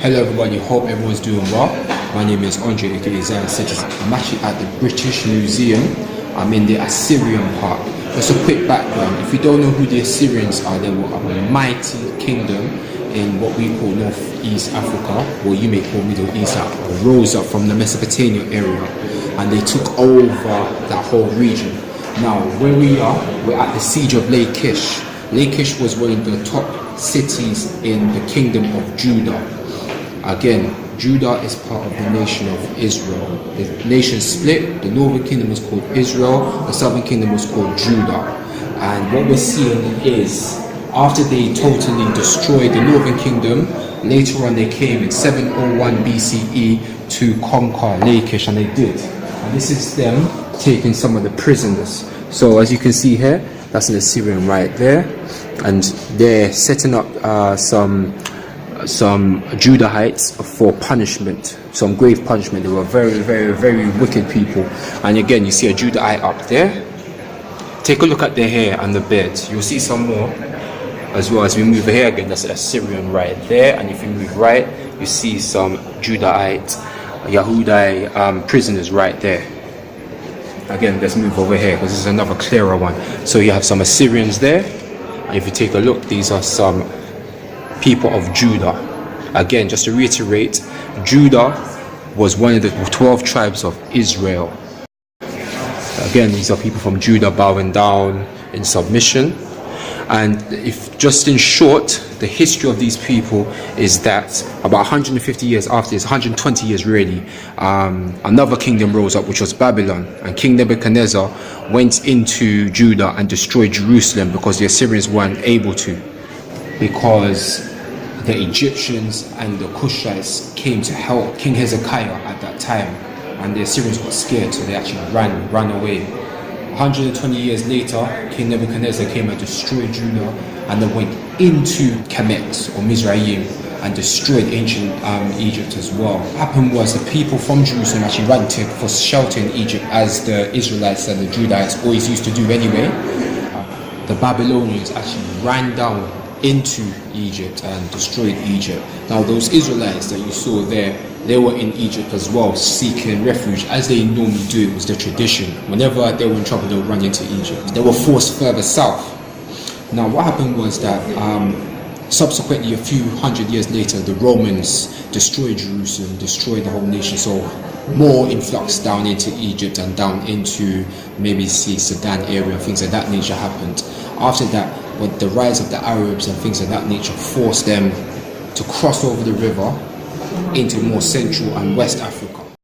Hello everybody, hope everyone's doing well. My name is Andre, aka Ancient Israelites. I'm actually at the British Museum. I'm in the Assyrian part. Just a quick background. If you don't know who the Assyrians are, they were a mighty kingdom in what we call Northeast Africa, or you may call Middle East Africa. Rose up from the Mesopotamia area, and they took over that whole region. Now, where we are, we're at the siege of Lachish. Lachish was one of the top cities in the kingdom of Judah. Again, Judah is part of the nation of Israel. The nation split. The northern kingdom was called Israel. The southern kingdom was called Judah. And what we're seeing is, after they totally destroyed the northern kingdom, later on they came in 701 BCE to conquer Lachish, and they did. And this is them taking some of the prisoners. So as you can see here, that's an Assyrian right there, and they're setting up some Judahites for punishment, some grave punishment. They were very, very, very wicked people. And again, you see a Judahite up there. Take a look at their hair and the beard. You'll see some more as well. As we move here again, that's an Assyrian right there. And if you move right, you see some Judahite, Yahudite prisoners right there. Again, let's move over here because this is another clearer one. So you have some Assyrians there. And if you take a look, these are some people of Judah. Again, just to reiterate, Judah was one of the 12 tribes of Israel. Again, these are people from Judah bowing down in submission. And if just in short, the history of these people is that about 150 years after this, 120 years really, another kingdom rose up, which was Babylon, and King Nebuchadnezzar went into Judah and destroyed Jerusalem because the Assyrians weren't able to, because the Egyptians and the Cushites came to help King Hezekiah at that time, and the Assyrians got scared, so they actually ran away. 120 years later, King Nebuchadnezzar came and destroyed Judah, and they went into Kemet or Mizraim and destroyed ancient Egypt as well. What happened was the people from Jerusalem actually ran for shelter in Egypt, as the Israelites and the Judahites always used to do anyway. The Babylonians actually ran down into Egypt and destroyed Egypt. Now those Israelites that you saw there, they were in Egypt as well, seeking refuge, as they normally do. It was their tradition. Whenever they were in trouble, they would run into Egypt. They were forced further south. Now what happened was that subsequently, a few hundred years later, the Romans destroyed Jerusalem, destroyed the whole nation. So more influx down into Egypt and down into maybe Sudan area, things of that nature happened. After that, with the rise of the Arabs and things of that nature, forced them to cross over the river into more Central and West Africa.